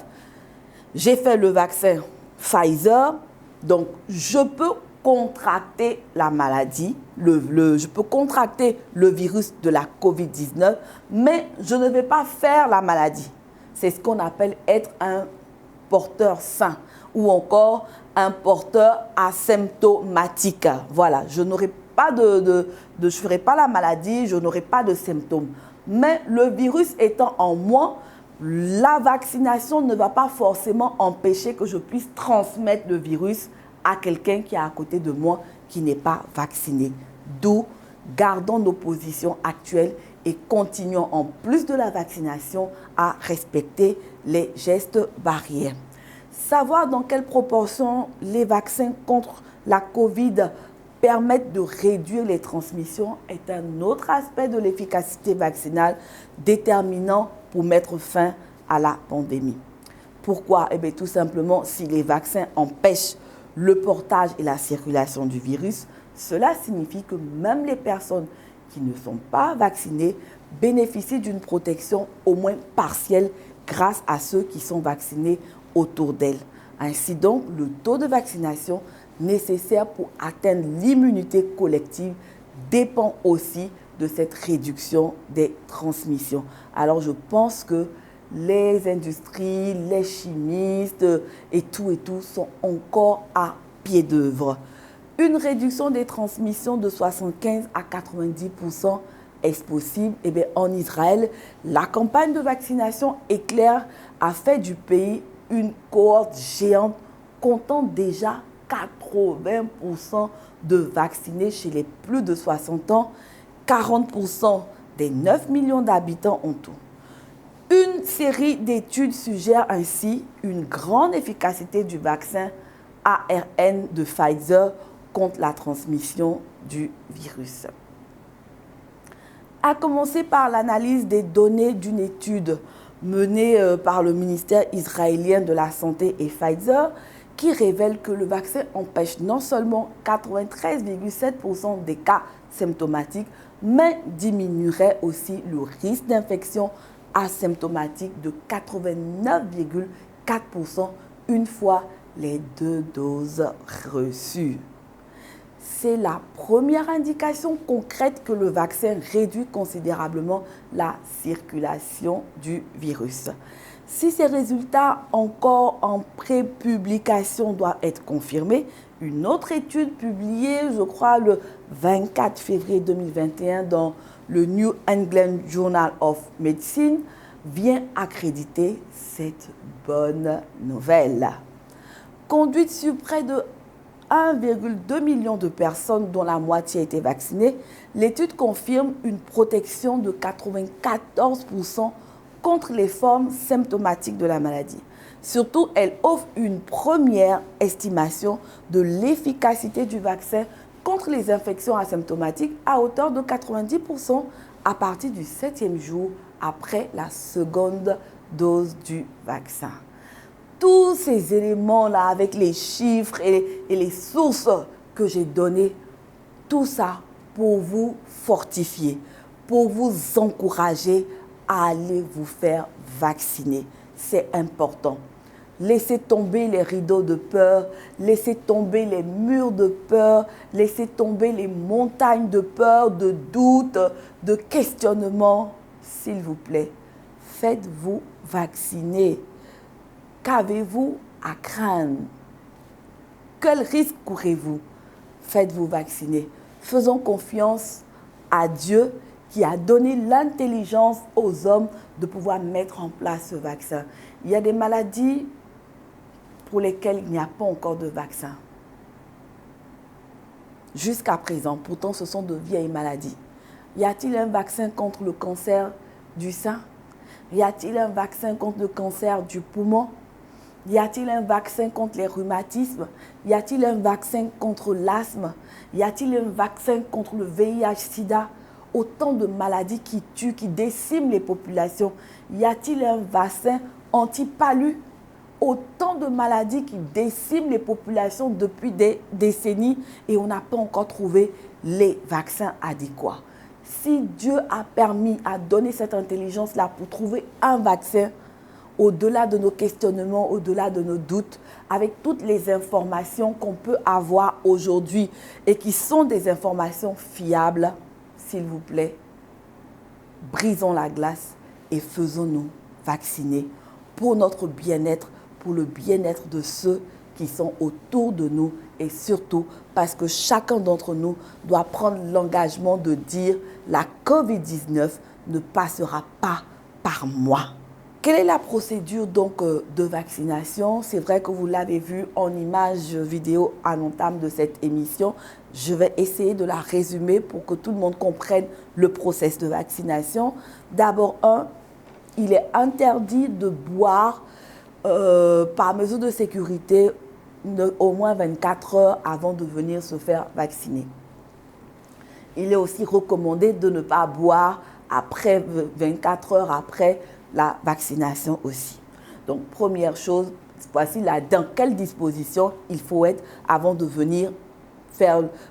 j'ai fait le vaccin Pfizer, donc je peux contracter la maladie, je peux contracter le virus de la COVID-19, mais je ne vais pas faire la maladie. C'est ce qu'on appelle être un porteur sain ou encore un porteur asymptomatique. Voilà, je n'aurai pas je ferai pas la maladie, je n'aurai pas de symptômes. Mais le virus étant en moi, la vaccination ne va pas forcément empêcher que je puisse transmettre le virus à quelqu'un qui est à côté de moi qui n'est pas vacciné. D'où, gardons nos positions actuelles et continuons en plus de la vaccination à respecter les gestes barrières. Savoir dans quelle proportion les vaccins contre la COVID permettent de réduire les transmissions est un autre aspect de l'efficacité vaccinale déterminant pour mettre fin à la pandémie. Pourquoi? Eh bien, tout simplement, si les vaccins empêchent le portage et la circulation du virus, cela signifie que même les personnes qui ne sont pas vaccinées bénéficient d'une protection au moins partielle grâce à ceux qui sont vaccinés autour d'elles. Ainsi donc, le taux de vaccination nécessaire pour atteindre l'immunité collective dépend aussi de cette réduction des transmissions. Alors je pense que les industries, les chimistes et tout sont encore à pied d'œuvre. Une réduction des transmissions de 75 à 90% est possible. Eh bien, en Israël, la campagne de vaccination Éclair a fait du pays une cohorte géante comptant déjà 80% de vaccinés chez les plus de 60 ans, 40% des 9 millions d'habitants en tout. Une série d'études suggère ainsi une grande efficacité du vaccin ARN de Pfizer contre la transmission du virus. À commencer par l'analyse des données d'une étude menée par le ministère israélien de la Santé et Pfizer, qui révèle que le vaccin empêche non seulement 93,7% des cas symptomatiques, mais diminuerait aussi le risque d'infection asymptomatique de 89,4% une fois les 2 doses reçues. C'est la première indication concrète que le vaccin réduit considérablement la circulation du virus. Si ces résultats encore en pré-publication doivent être confirmés, une autre étude publiée, je crois, le 24 février 2021 dans le New England Journal of Medicine, vient accréditer cette bonne nouvelle. Conduite sur près de 1,2 million de personnes dont la moitié a été vaccinée, l'étude confirme une protection de 94% contre les formes symptomatiques de la maladie. Surtout, elle offre une première estimation de l'efficacité du vaccin contre les infections asymptomatiques à hauteur de 90% à partir du 7e jour après la seconde dose du vaccin. Tous ces éléments-là, avec les chiffres et les sources que j'ai données, tout ça pour vous fortifier, pour vous encourager à aller vous faire vacciner. C'est important. Laissez tomber les rideaux de peur, laissez tomber les murs de peur, laissez tomber les montagnes de peur, de doute, de questionnement. S'il vous plaît, faites-vous vacciner. Qu'avez-vous à craindre? Quel risque courez-vous? Faites-vous vacciner. Faisons confiance à Dieu qui a donné l'intelligence aux hommes de pouvoir mettre en place ce vaccin. Il y a des maladies pour lesquelles il n'y a pas encore de vaccin. Jusqu'à présent, pourtant ce sont de vieilles maladies. Y a-t-il un vaccin contre le cancer du sein? Y a-t-il un vaccin contre le cancer du poumon? Y a-t-il un vaccin contre les rhumatismes? Y a-t-il un vaccin contre l'asthme? Y a-t-il un vaccin contre le VIH-Sida? Autant de maladies qui tuent, qui déciment les populations. Y a-t-il un vaccin anti-palu? Autant de maladies qui déciment les populations depuis des décennies et on n'a pas encore trouvé les vaccins adéquats. Si Dieu a permis, a donné cette intelligence-là pour trouver un vaccin, au-delà de nos questionnements, au-delà de nos doutes, avec toutes les informations qu'on peut avoir aujourd'hui et qui sont des informations fiables, s'il vous plaît, brisons la glace et faisons-nous vacciner pour notre bien-être, pour le bien-être de ceux qui sont autour de nous et surtout parce que chacun d'entre nous doit prendre l'engagement de dire la COVID-19 ne passera pas par moi. Quelle est la procédure donc de vaccination? C'est vrai que vous l'avez vu en image vidéo à l'entame de cette émission. Je vais essayer de la résumer pour que tout le monde comprenne le processus de vaccination. D'abord, il est interdit de boire par mesure de sécurité au moins 24 heures avant de venir se faire vacciner. Il est aussi recommandé de ne pas boire après 24 heures après la vaccination aussi. Donc, première chose, voici dans quelle disposition il faut être avant de venir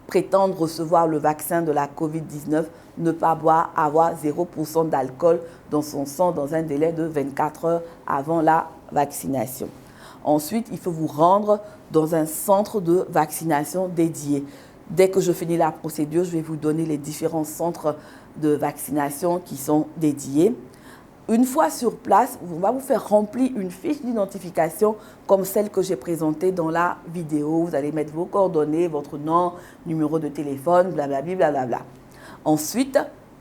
prétendre recevoir le vaccin de la COVID-19, ne pas boire, avoir 0% d'alcool dans son sang dans un délai de 24 heures avant la vaccination. Ensuite, il faut vous rendre dans un centre de vaccination dédié. Dès que je finis la procédure, je vais vous donner les différents centres de vaccination qui sont dédiés. Une fois sur place, on va vous faire remplir une fiche d'identification comme celle que j'ai présentée dans la vidéo. Vous allez mettre vos coordonnées, votre nom, numéro de téléphone, blablabla, blablabla. Ensuite,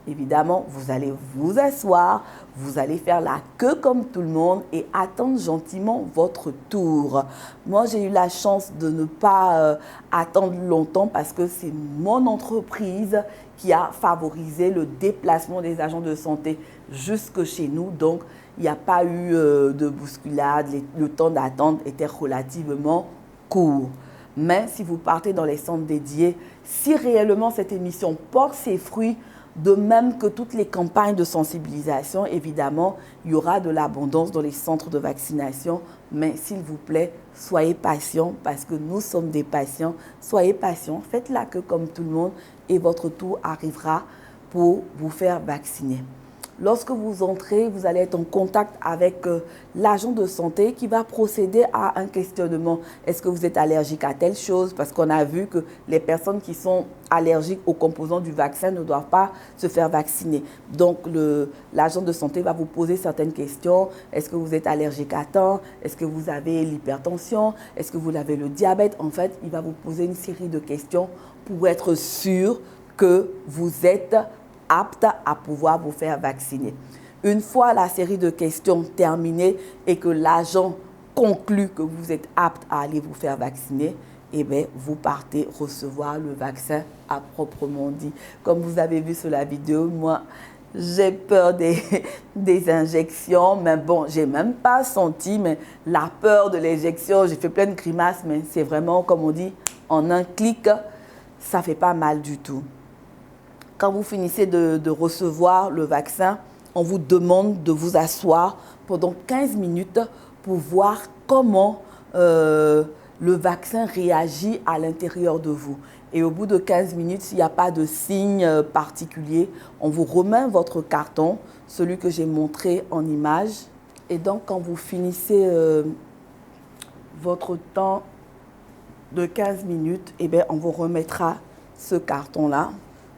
évidemment, vous allez vous asseoir, vous allez faire la queue comme tout le monde et attendre gentiment votre tour. Moi, j'ai eu la chance de ne pas attendre longtemps parce que c'est mon entreprise qui a favorisé le déplacement des agents de santé jusque chez nous. Donc, il n'y a pas eu de bousculade. Le temps d'attente était relativement court. Mais si vous partez dans les centres dédiés, si réellement cette émission porte ses fruits, de même que toutes les campagnes de sensibilisation, évidemment, il y aura de l'abondance dans les centres de vaccination. Mais s'il vous plaît, soyez patients parce que nous sommes des patients. Soyez patients, faites la queue comme tout le monde et votre tour arrivera pour vous faire vacciner. Lorsque vous entrez, vous allez être en contact avec l'agent de santé qui va procéder à un questionnement. Est-ce que vous êtes allergique à telle chose? Parce qu'on a vu que les personnes qui sont allergiques aux composants du vaccin ne doivent pas se faire vacciner. Donc, l'agent de santé va vous poser certaines questions. Est-ce que vous êtes allergique à temps? Est-ce que vous avez l'hypertension? Est-ce que vous avez le diabète? En fait, il va vous poser une série de questions pour être sûr que vous êtes apte à pouvoir vous faire vacciner. Une fois la série de questions terminée et que l'agent conclut que vous êtes apte à aller vous faire vacciner, eh bien, vous partez recevoir le vaccin à proprement dit. Comme vous avez vu sur la vidéo, moi, j'ai peur des injections, mais bon, j'ai même pas senti, mais la peur de l'injection, j'ai fait plein de grimaces, mais c'est vraiment, comme on dit, en un clic, ça fait pas mal du tout. Quand vous finissez de recevoir le vaccin, on vous demande de vous asseoir pendant 15 minutes pour voir comment le vaccin réagit à l'intérieur de vous. Et au bout de 15 minutes, s'il n'y a pas de signe particulier, on vous remet votre carton, celui que j'ai montré en image. Et donc, quand vous finissez votre temps de 15 minutes, eh bien, on vous remettra ce carton-là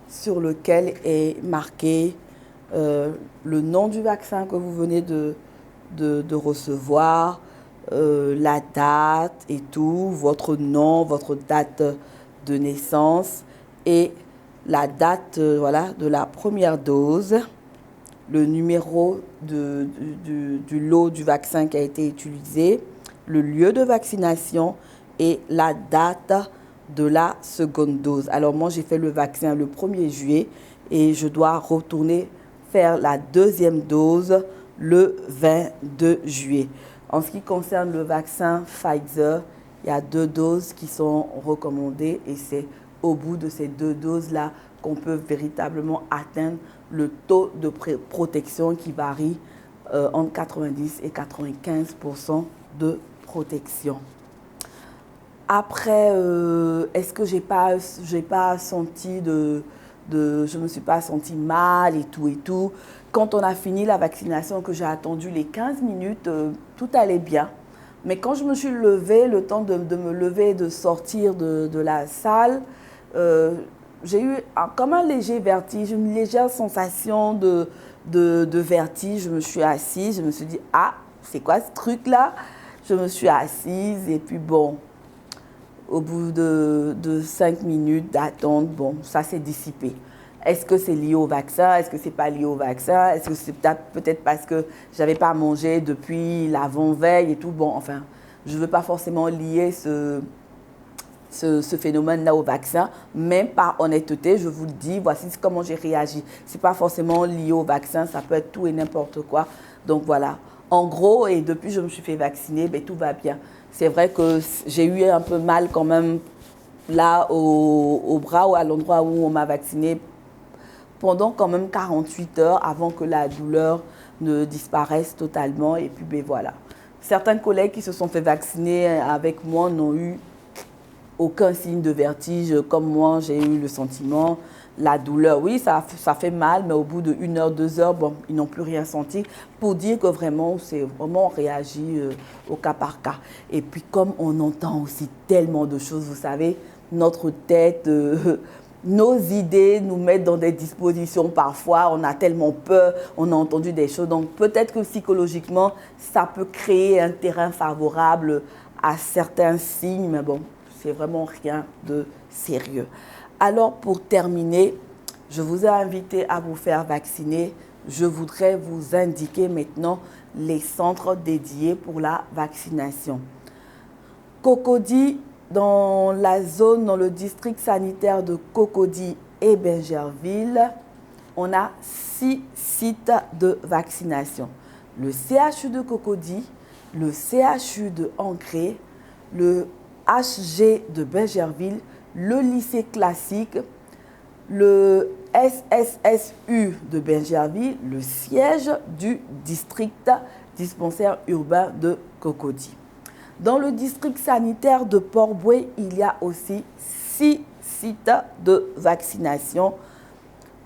sur lequel est marqué le nom du vaccin que vous venez de recevoir, la date et tout, votre nom, votre date de naissance et la date voilà, de la première dose, le numéro du lot du vaccin qui a été utilisé, le lieu de vaccination et la date de la seconde dose. Alors moi, j'ai fait le vaccin le 1er juillet et je dois retourner faire la deuxième dose le 22 juillet. En ce qui concerne le vaccin Pfizer, il y a 2 doses qui sont recommandées et c'est au bout de ces 2 doses-là qu'on peut véritablement atteindre le taux de protection qui varie entre 90 et 95% de protection. Après, est-ce que j'ai pas senti je me suis pas sentie mal et tout. Quand on a fini la vaccination, que j'ai attendu les 15 minutes, tout allait bien. Mais quand je me suis levée, le temps de me lever et de sortir de la salle, j'ai eu comme un léger vertige, une légère sensation de vertige. Je me suis assise, je me suis dit, ah, c'est quoi ce truc-là? Je me suis assise et puis bon, au bout de 5 minutes d'attente, bon, ça s'est dissipé. Est-ce que c'est lié au vaccin? Est-ce que c'est pas lié au vaccin? Est-ce que c'est peut-être parce que j'avais pas mangé depuis l'avant-veille et tout? Bon, enfin, je ne veux pas forcément lier ce phénomène-là au vaccin, mais par honnêteté, je vous le dis, voici comment j'ai réagi. Ce n'est pas forcément lié au vaccin, ça peut être tout et n'importe quoi. Donc voilà, en gros, et depuis que je me suis fait vacciner, ben, tout va bien. C'est vrai que j'ai eu un peu mal quand même là au bras ou à l'endroit où on m'a vacciné pendant quand même 48 heures avant que la douleur ne disparaisse totalement. Et puis ben voilà, certains collègues qui se sont fait vacciner avec moi n'ont eu aucun signe de vertige, comme moi, j'ai eu le sentiment. La douleur, oui, ça fait mal, mais au bout de 1 heure, 2 heures, bon, ils n'ont plus rien senti. Pour dire que vraiment, on réagit au cas par cas. Et puis, comme on entend aussi tellement de choses, vous savez, notre tête, nos idées nous mettent dans des dispositions parfois. On a tellement peur, on a entendu des choses. Donc, peut-être que psychologiquement, ça peut créer un terrain favorable à certains signes, mais bon, c'est vraiment rien de sérieux. Alors, pour terminer, je vous ai invité à vous faire vacciner. Je voudrais vous indiquer maintenant les centres dédiés pour la vaccination. Cocody, dans le district sanitaire de Cocody et Bingerville, on a 6 sites de vaccination. Le CHU de Cocody, le CHU de Ancré, le HG de Bingerville, le lycée classique, le SSSU de Bingerville, le siège du district dispensaire urbain de Cocody. Dans le district sanitaire de Port-Bouët, il y a aussi 6 sites de vaccination.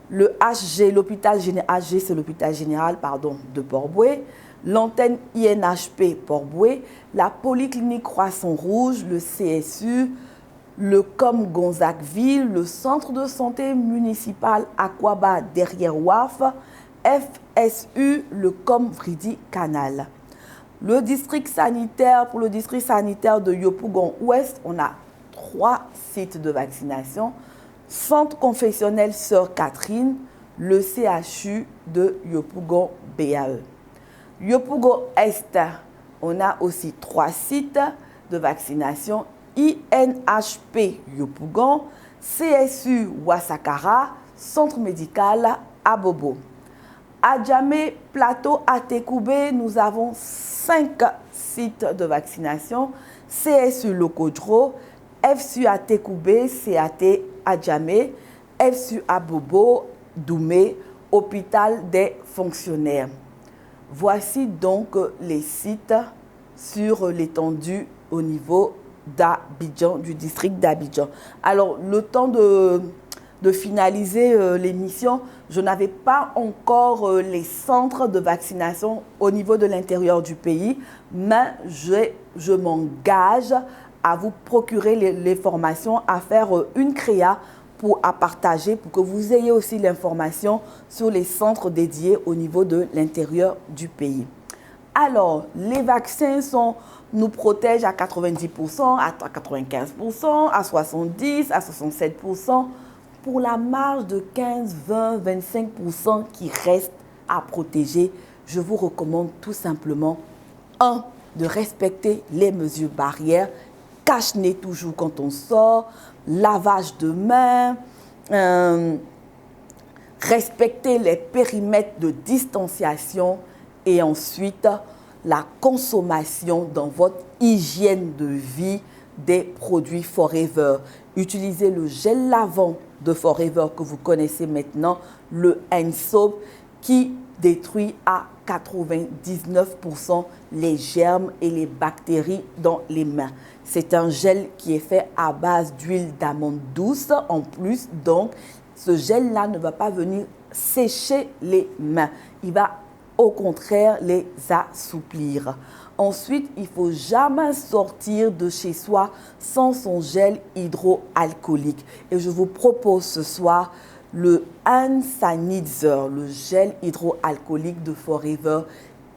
Le HG, l'hôpital général, HG, c'est l'hôpital général de Port-Bouët, l'antenne INHP Port-Bouët, la polyclinique Croissant-Rouge, le CSU, le COM Gonzagueville, le centre de santé municipal Aquaba derrière WAF, FSU, le COM Vridi Canal. Pour le district sanitaire de Yopougon-Ouest, on a 3 sites de vaccination. Centre confessionnel Sœur Catherine, le CHU de Yopougon-BAE. Yopougon-Est, on a aussi 3 sites de vaccination. INHP Yopougon, CSU Ouassakara, Centre médical Abobo. À Djamé, Plateau, à Tékoubé, nous avons 5 sites de vaccination. CSU Lokodro, FSU à Tékoubé, CAT à Djamé, FSU à Bobo, Doumé, hôpital des fonctionnaires. Voici donc les sites sur l'étendue au niveau d'Abidjan, du district d'Abidjan. Alors, le temps de finaliser l'émission, je n'avais pas encore les centres de vaccination au niveau de l'intérieur du pays, mais je m'engage à vous procurer les formations, à faire une créa à partager pour que vous ayez aussi l'information sur les centres dédiés au niveau de l'intérieur du pays. Alors, les vaccins nous protègent à 90%, à 95%, à 70%, à 67%. Pour la marge de 15, 20, 25% qui reste à protéger, je vous recommande tout simplement, 1, de respecter les mesures barrières, cache-nez toujours quand on sort, lavage de mains, respecter les périmètres de distanciation et ensuite la consommation dans votre hygiène de vie des produits Forever. Utilisez le gel lavant de Forever que vous connaissez maintenant, le hand soap, qui détruit à 99% les germes et les bactéries dans les mains. C'est un gel qui est fait à base d'huile d'amande douce en plus, donc ce gel-là ne va pas venir sécher les mains. Il va au contraire les assouplir. Ensuite, il ne faut jamais sortir de chez soi sans son gel hydroalcoolique. Et je vous propose ce soir le hand sanitizer, le gel hydroalcoolique de Forever,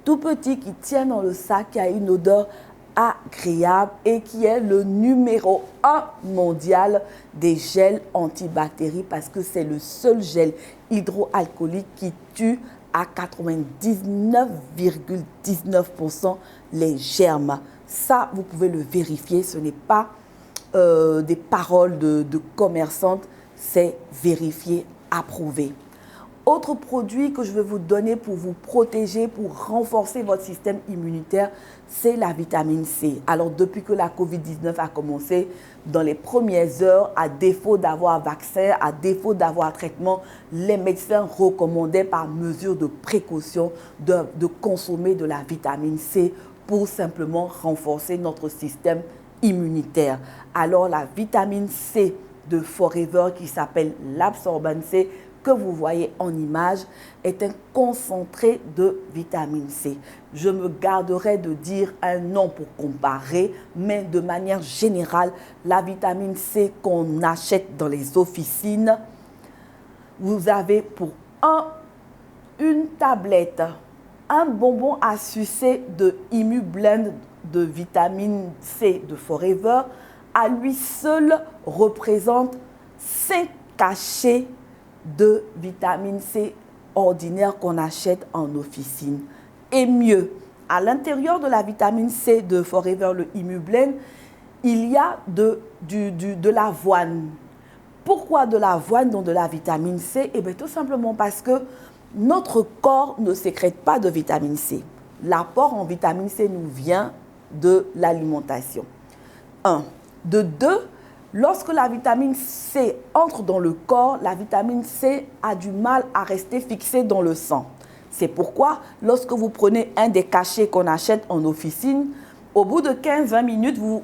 tout petit qui tient dans le sac, qui a une odeur agréable et qui est le numéro 1 mondial des gels antibactéries parce que c'est le seul gel hydroalcoolique qui tue à 99,19% les germes. Ça, vous pouvez le vérifier, ce n'est pas des paroles de commerçantes, c'est vérifié, approuvé. Autre produit que je vais vous donner pour vous protéger, pour renforcer votre système immunitaire, c'est la vitamine C. Alors, depuis que la COVID-19 a commencé, dans les premières heures, à défaut d'avoir vaccin, à défaut d'avoir traitement, les médecins recommandaient par mesure de précaution de consommer de la vitamine C pour simplement renforcer notre système immunitaire. Alors, la vitamine C de Forever qui s'appelle l'Absorban C, que vous voyez en image, est un concentré de vitamine C. Je me garderai de dire un nom pour comparer, mais de manière générale, la vitamine C qu'on achète dans les officines, vous avez pour une tablette, un bonbon à sucer de ImuBlend de vitamine C de Forever, à lui seul représente 5 cachets de vitamine C ordinaire qu'on achète en officine. Et mieux, à l'intérieur de la vitamine C de Forever, le ImuBlend, il y a de l'avoine. Pourquoi de l'avoine dans de la vitamine C? Eh bien, tout simplement parce que notre corps ne sécrète pas de vitamine C. L'apport en vitamine C nous vient de l'alimentation. 1. De 2, lorsque la vitamine C entre dans le corps, la vitamine C a du mal à rester fixée dans le sang. C'est pourquoi, lorsque vous prenez un des cachets qu'on achète en officine, au bout de 15-20 minutes, vous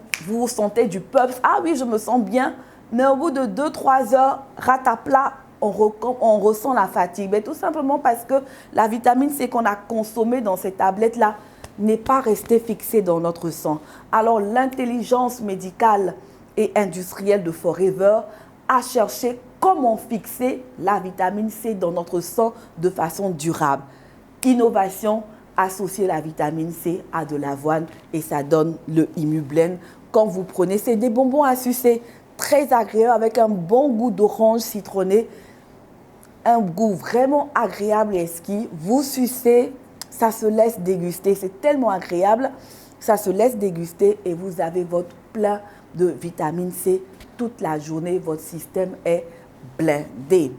sentez du pulse. Ah oui, je me sens bien. Mais au bout de 2-3 heures, ratapla, on ressent la fatigue. Mais tout simplement parce que la vitamine C qu'on a consommée dans ces tablettes-là n'est pas restée fixée dans notre sang. Alors, l'intelligence médicale et industrielle de Forever a cherché comment fixer la vitamine C dans notre sang de façon durable. Innovation, associer la vitamine C à de l'avoine et ça donne le ImuBlend. Quand vous prenez, c'est des bonbons à sucer très agréables avec un bon goût d'orange citronné, un goût vraiment agréable et exquis. Vous sucez, ça se laisse déguster, c'est tellement agréable, ça se laisse déguster et vous avez votre plein de vitamine C toute la journée, votre système est blindé.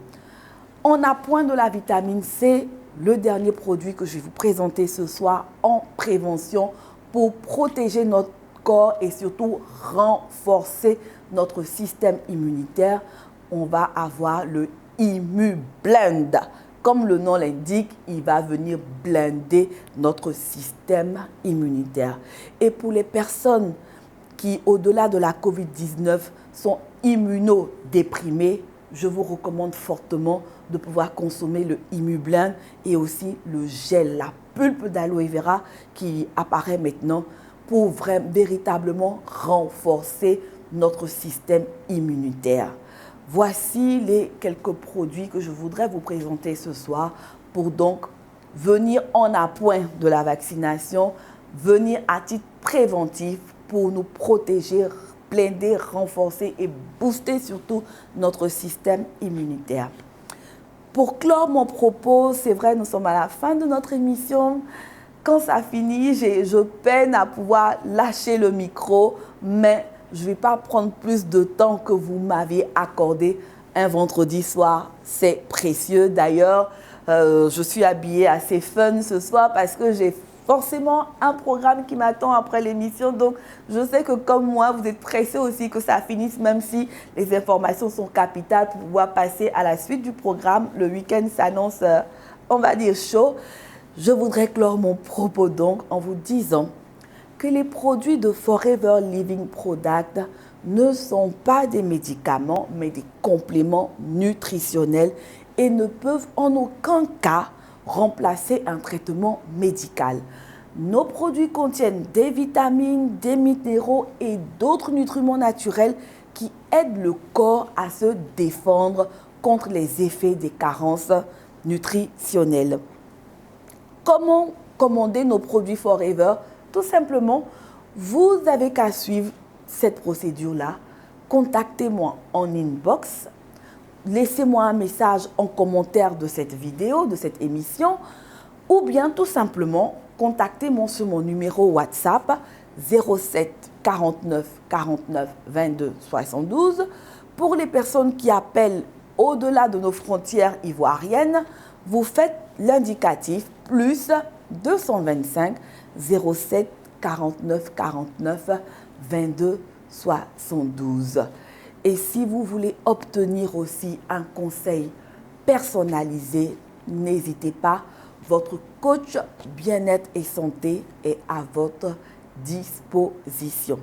En appoint de la vitamine C, le dernier produit que je vais vous présenter ce soir en prévention pour protéger notre corps et surtout renforcer notre système immunitaire, on va avoir le ImuBlend. Comme le nom l'indique, il va venir blinder notre système immunitaire. Et pour les personnes qui, au-delà de la COVID-19, sont immunodéprimés, je vous recommande fortement de pouvoir consommer le Immublend et aussi le gel, la pulpe d'aloe vera qui apparaît maintenant pour véritablement renforcer notre système immunitaire. Voici les quelques produits que je voudrais vous présenter ce soir pour donc venir en appoint de la vaccination, venir à titre préventif pour nous protéger, blinder, renforcer et booster surtout notre système immunitaire. Pour clore mon propos, c'est vrai, nous sommes à la fin de notre émission. Quand ça finit, je peine à pouvoir lâcher le micro, mais je ne vais pas prendre plus de temps que vous m'aviez accordé un vendredi soir. C'est précieux. D'ailleurs, je suis habillée assez fun ce soir parce que j'ai forcément un programme qui m'attend après l'émission. Donc, je sais que comme moi, vous êtes pressés aussi que ça finisse, même si les informations sont capitales pour pouvoir passer à la suite du programme. Le week-end s'annonce, on va dire, chaud. Je voudrais clore mon propos donc en vous disant que les produits de Forever Living Product ne sont pas des médicaments, mais des compléments nutritionnels et ne peuvent en aucun cas remplacer un traitement médical. Nos produits contiennent des vitamines, des minéraux et d'autres nutriments naturels qui aident le corps à se défendre contre les effets des carences nutritionnelles. Comment commander nos produits Forever? Tout simplement, vous n'avez qu'à suivre cette procédure-là. Contactez-moi en inbox. Laissez-moi un message en commentaire de cette vidéo, de cette émission. Ou bien tout simplement, contactez-moi sur mon numéro WhatsApp 07 49 49 22 72. Pour les personnes qui appellent au-delà de nos frontières ivoiriennes, vous faites l'indicatif plus 225 07 49 49 22 72. Et si vous voulez obtenir aussi un conseil personnalisé, n'hésitez pas, votre coach bien-être et santé est à votre disposition.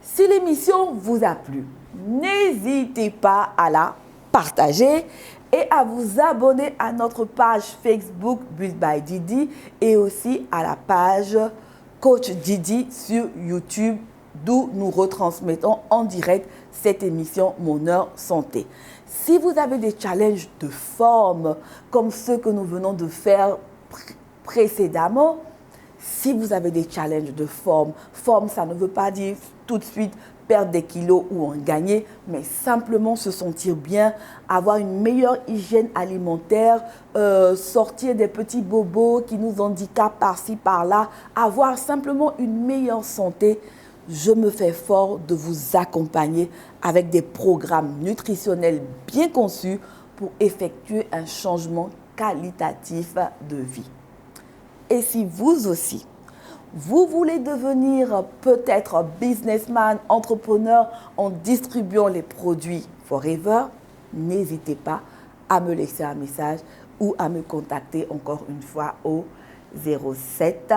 Si l'émission vous a plu, n'hésitez pas à la partager et à vous abonner à notre page Facebook Build by Didi et aussi à la page Coach Didi sur YouTube, d'où nous retransmettons en direct cette émission Mon Heure Santé. Si vous avez des challenges de forme comme ceux que nous venons de faire précédemment, si vous avez des challenges de forme, ça ne veut pas dire tout de suite perdre des kilos ou en gagner, mais simplement se sentir bien, avoir une meilleure hygiène alimentaire, sortir des petits bobos qui nous handicapent par-ci, par-là, avoir simplement une meilleure santé. Je me fais fort de vous accompagner avec des programmes nutritionnels bien conçus pour effectuer un changement qualitatif de vie. Et si vous aussi, vous voulez devenir peut-être businessman, entrepreneur en distribuant les produits Forever, n'hésitez pas à me laisser un message ou à me contacter encore une fois au 07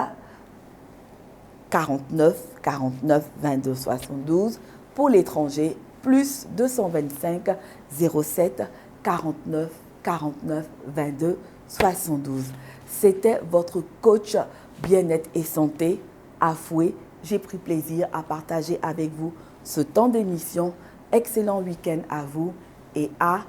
49 49 22 72 pour l'étranger, plus 225 07 49 49 22 72. C'était votre coach bien-être et santé, Afoué. J'ai pris plaisir à partager avec vous ce temps d'émission. Excellent week-end à vous et à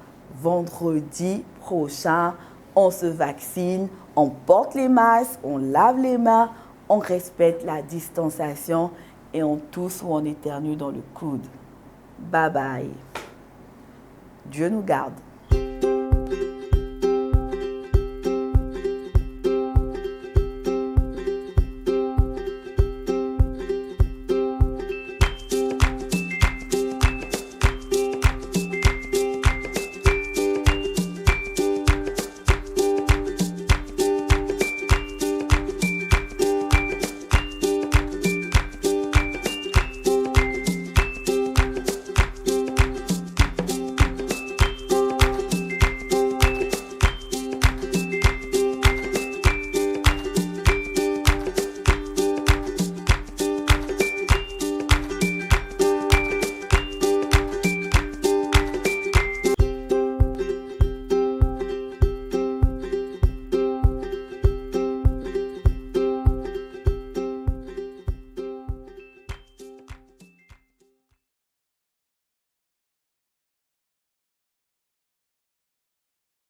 vendredi prochain. On se vaccine, on porte les masques, on lave les mains, on respecte la distanciation et on tousse ou on éternue dans le coude. Bye bye. Dieu nous garde.